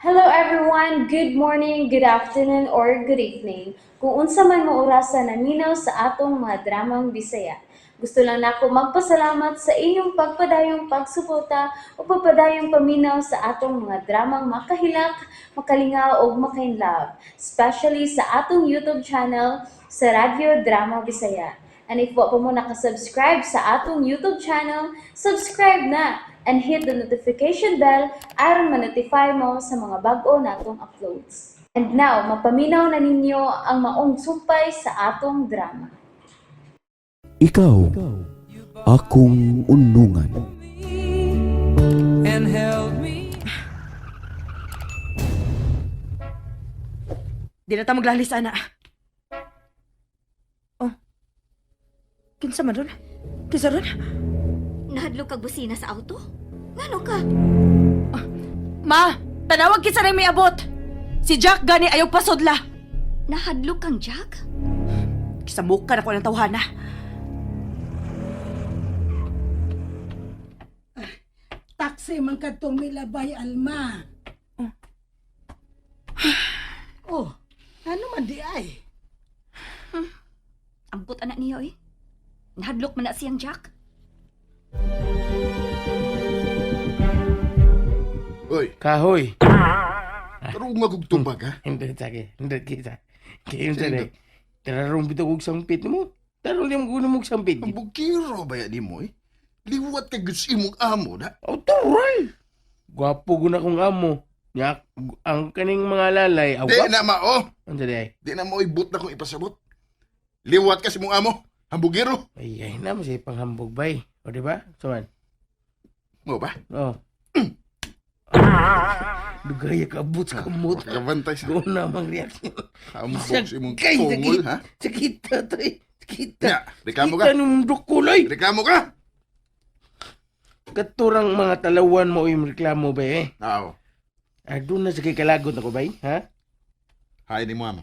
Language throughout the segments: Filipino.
Hello everyone, good morning, good afternoon, or good evening. Kung unsa man mo orasan naminaw sa atong mga dramang Bisaya. Gusto lang nako magpasalamat sa inyong pagpadayong pagsuporta o pagpadayong paminaw sa atong mga dramang makahilak, makalingaw o makainlove, especially sa atong YouTube channel sa Radyo Drama Bisaya. And if wa pa mo nakasubscribe sa atong YouTube channel, subscribe na and hit the notification bell aron ma-notify mo sa mga bag-o natong uploads. And now, mapaminaw na ninyo ang maong sumpay sa atong drama. Ikaw, akong unungan. And held me. Di na ta maglalis, ana. Oh. Kinsa man ron? Kinsa ron? Nahadlok kag busina sa auto? Ngano ka? Ma! Tanawag kinsa na may abot! Si Jack gani ayaw pasodla! Nahadlok kang Jack? Kisamuk ka na ko ng tawhana. Taksi man kadtong milabay, Alma. Oh, ano man di ay? Ambot anak niya eh. Nahadlok man na siyang Jack? Oy, Kahoy. tarong nga kong tumbag, ha? Hindi kita. Kaya sa day. Tararong bitog og sampit mo. Tarong di mo mong sampit. Ang bukiro ba yan mo, eh? Liwat ka gusto imong amo, na? Oh, turay. Gwapo guna kong amo. Nya, ang kaning mga lalay, Di na mao. Ano sa day? Di na mo ibut na kong ipasabot. Liwat ka si mong amo. Hambugiro. Ay, na mo siya panghambog bay. O, di ba? Saman? Mo ba? Oh. Dugaya ka boots ka mut. Makabantay sa Guna mang reaksyon. hambog si mong Sakay, tungol, ha? Sakita, tay. Sakita. Ya, reklamo ka. Kita nung dukuloy. Reklamo ka. Katurang mga talawan mo yung reklamo ba eh. Oo. Doon na sa kay kalagot ako ba eh? Ha? Hain ni mo amo.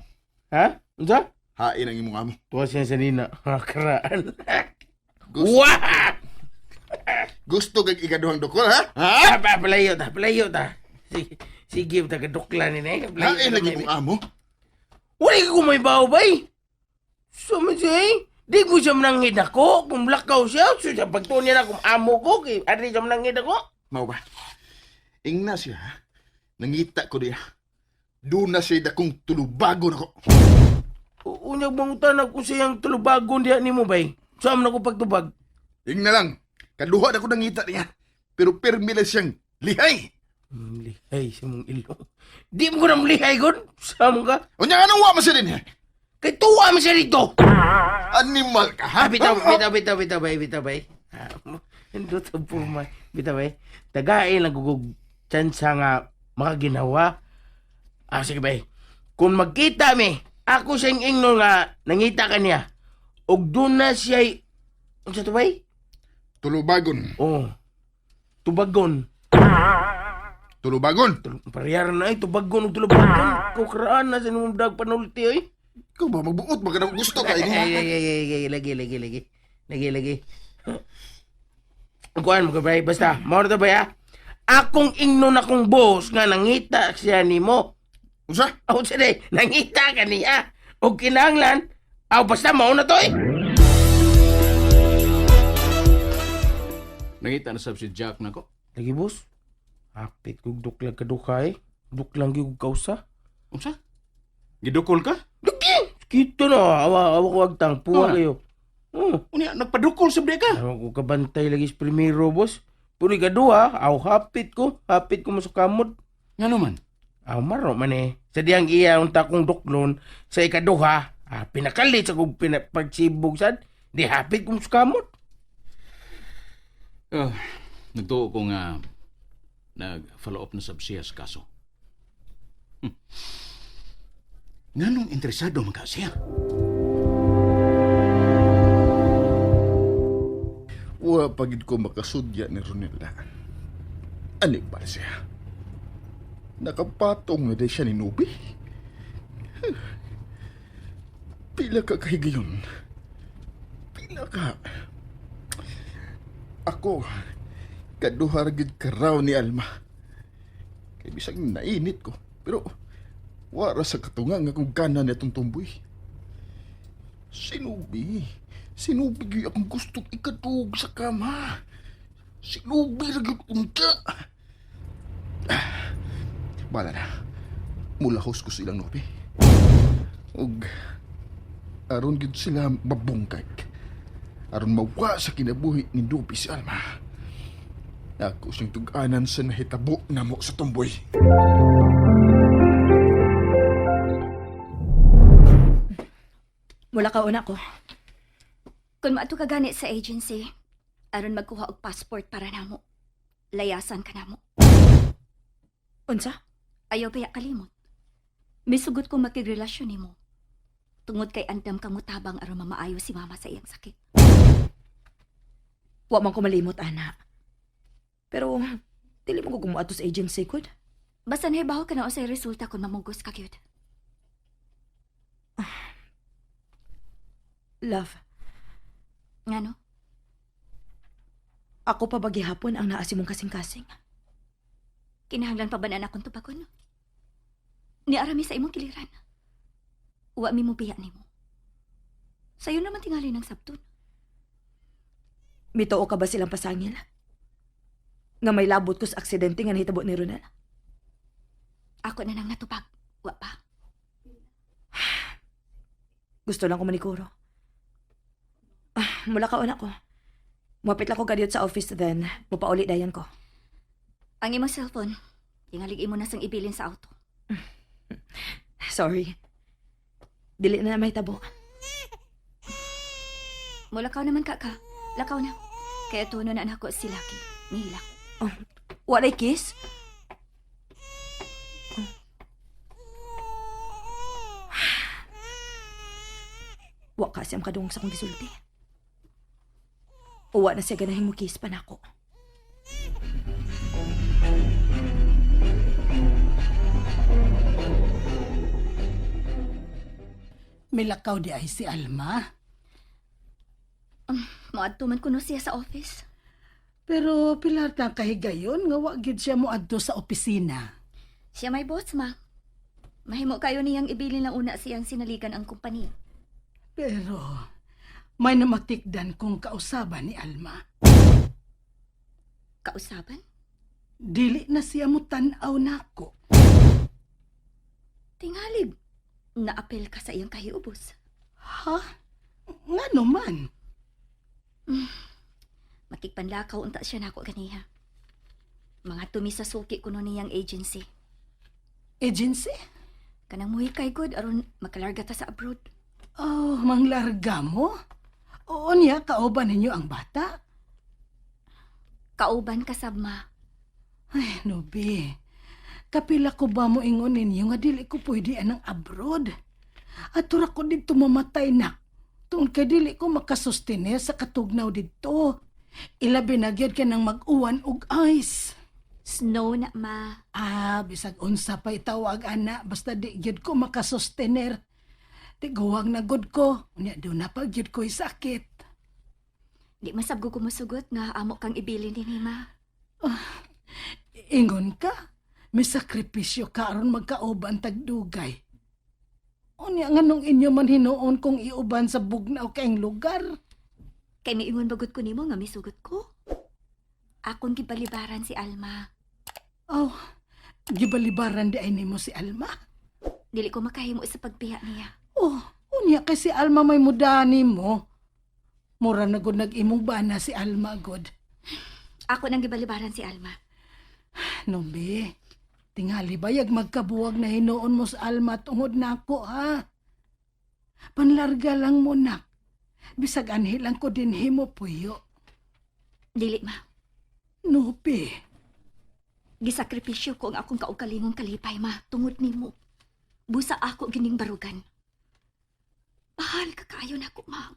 Ha? Unsa? Hain ang imong amo. Tuwa siya sa nina. Karaan. Gusto, Wah! gusto kag ikaduhang dukol, ha? Ha? Palayo ta. Sige, ta kadukla ni na eh. Hain ang imong amo. Wala ka kumay bao ba eh? Sama siya eh. Di ko siya manangid ako. Kung lakaw siya, siya pagtuon niya na kung amo ko. Ari siya manangid ako. Mao ba? Ingna siya, ha? Nangita ko diya. Doon na siya dakong tulubago na ko. Unyag mangutan ako siyang tulubagon diya ni mo ba eh? Saan na ko pagtubag? Ingna lang. Kaduha na ko nangita niya. Pero permi lang siyang lihay. Lihay sa mong ilong. Di mo ko na lihay gon. Saan ka? O niya, anong wa mo siya din, ha? Kay tuwa mo siya dito. Animal ka, ha? Bitaw bay. Hindi to po man. Bitaw bay. Tagain lang gugug tsansa nga makaginawa. Sige bay. Kung magkita mi, ako siyang ingno nga nangita ka niya. Og doon na siya ano sa to bay? Tulubagon. Oh. Tubagon. Tulubagon? Parehar na ay tubagon og tulubagon. Kukraan na sa nung dag panulti ay. Ikaw ba, magbuot? Baka na gusto ka, ini. Lagi. Kuan mo ka bay, basta, mauro to ba ya? Akong ingno na kong boss nga nangita siya ni mo. Usa? Ako siya nangita ka niya. O kinanglan, basta mauna to eh. Nangita na sab si Jack na ko. Lagi boss, hapit kong duklag kadukay. Duklang yung kausa. Unsa? Gidukol ka? Duki! Kita na, awa ko agtang, puwa Ah. kayo. Unya, nagpadukol sab di ka. Awa ko kabantay lagi sa primero boss. Puri kadua, hapit ko mo sa kamot. Nga naman. Maro man eh. Sa diyang iya unta kong duklon sa ikaduha, pinakalit sa kong pagsibog sad, di hapit kong sukamot. Nagtuo ko nga nag-follow up na sab siya sa kaso. Nganong interesado man ka siya? Wa pagid ko makasudya ni Ronela. Ani ba siya? Nakapatong na din siya ni Nubi. Pila ka kahigayon. Pila ka. Ako, kaduha ra gid ka raw ni Alma. Kay Bisag nainit ko. Pero, wara sa katunga nga kung ganan itong tumboy. Sinubi. Sinubi gyud akong gustong ikadug sa kama. Sinubi ra gyud unta. Bala na. Mulahos ko silang nobe. Og aron gyud sila mabungkag. Aron mawa sa kinabuhi ni Nobe si Alma. Ako siyang tug-anan sa nahitabo na mo sa tumboy. Mula ka una ko. Kung maato ka gani sa agency, aron magkuha og passport para namo. Layasan ka namo. Unsa? Ayaw pa kalimot. Misugot ko makigrelasyon nimo. Tungod kay andam kang mutabang aron mamaayo si mama sa iyang sakit. Wa man ko malimot, ana. Pero, dili mo ko gumuadto sa agency, good? Basta nahibaw ka na o sa resulta kung mamugos ka gyud. Love, Ngano? ako pa ba gihapon ang naasi mong kasing-kasing? Kinahanglan pa ba na akong tubagon? Niarami sa imong kiliran. Wa mi mo biya nimo. Sayo naman tingali ng sabton. Mitoo ka ba silang pasangil? Nga may labot ko sa aksidente nga nahitabo ni Ronel? Ako na nang natubag. Wa pa. Gusto lang ko manikuro. Mula ka una ko. Mapit lang ko gadiyot sa office, then mupaulit dayan ko. Ang imong cellphone, tingalig imo na sang ibilin sa auto. Sorry. Dili na may tabo. Mulakaw naman ka. Lakaw na. Kaya tuno na ako si Lucky. Nihilak. Oh, walay kiss? Wa kasi ang kadungog sa kong gisulti. Uwa na siya ganahing mo kiss pa na ako. Milakaw di ay si Alma. Moadto man kuno siya sa office. Pero pilar na kahigayon nga wa gid siya mo adto sa opisina. Siya may boss, ma. Mahimo kayo niyang ibilin lang una siyang sinaligan ang kumpanya. Pero may namatikdan kung kausaban ni Alma. Kausaban? Dili na siya mo tan-aw nako. Tingalig. Naapel ka sa iyang kahiubos. Ha? Ngano man? Makikpanlakaw unta siya nako ganiha. Mga tumi sa suki kuno niyang agency. Agency? Kanang muhi kay good aron makalarga ta sa abroad. Oh, manglarga mo? Oo niya, kauban ninyo ang bata? Kauban kasabma. Ay, Nobe. Kapila ko ba mo ingon ninyo nga dili ko pwede anang abroad? At tura ko dito mamatay na. Tungkol kay dili ko makasustine sa katugnaw dito. Ilabi na gyud ka nang mag-uwan og ice. Snow na, ma. Bisag unsa pa itawag ana, basta di gyud ko makasustener. Di guwang na gud ko, unya do na pa gyud ko'y sakit. Di masabgo ko masugot nga amo kang ibilin din, ma. Ingon ka, may sakripisyo ka aron magkauban tagdugay. Unya nga nung inyo man hinuon kung iuban sa bugnaw kaing lugar. Kay miingon bagot ko nimo nga misugot ko. Akong gibalibaran si Alma. Oh, gibalibaran di ay nimo si Alma. Dili ko makahimo sa pagbiya niya. Oh, unya kay si Alma may mudani mo. Mura na gud nag-imong bana si Alma god. Ako nang gibalibaran si Alma. Nobe, tingali bayag magkabuwag na hinuon mo sa Alma tungod nako ha. Panlarga lang mo nak. Bisag anhi lang ko din himo puyo. Dili, ma. Nobe, Gisakripisyo ko ang akong kaugalingong kalipay, ma. Tungod nimo. Busa ako gining barugan. Mahal ka kayo na ko, ma.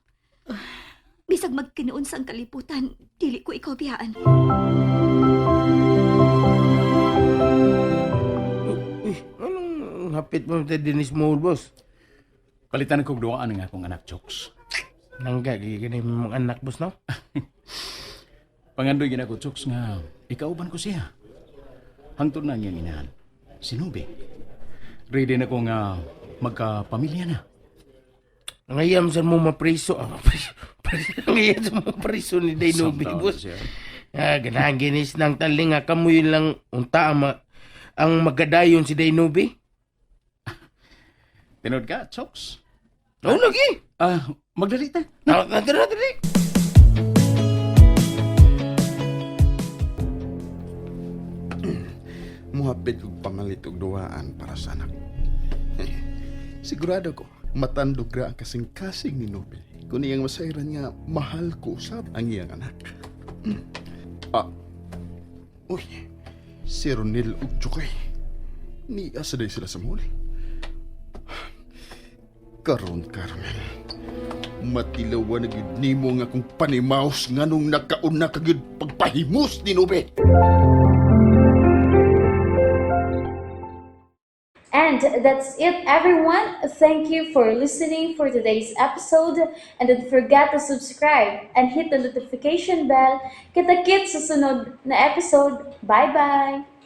Bisag magkinuon sa ang kaliputan, dili ko ikaw biyaan. Anong hapit mo tayo Dennis Moore, boss? Palitan ko duwaan ng akong anak, Chokes. Nangga, giginin mong anak, boss, no? Pangandoy gina ko, Chokes, nga ikauban ko siya. Hangtod na niyang inahan. Si Nubi. Ready na kong magkapamilya na. Ngayam sa mo mapriso. Ngayam sa mo mapriso ni Daynobi, Isang taon boss. siya. Ganahan ginis ng taling nga kamuy lang unta ang magadayon si Daynobi. Tinod ka, Chokes? Oo, lagi. Magdalita. Natira. Muhapit og pamalit og duwaan para sa anak. Sigurado ko, matandog ra ang kasing-kasing ni Nobel. Kung iyang masayran nga, mahal ko usab ang iyang anak. Uy, si Ronel ug Chukay. Niya sa day sila sa mall. Karon, Carmel. Matilawan na gid nimo nga kung panimaos nganong nakauna ka gid pagpahimos ni Nobel. And that's it, everyone. Thank you for listening for today's episode. And don't forget to subscribe and hit the notification bell. Kita-kits sa sunod na episode. Bye-bye!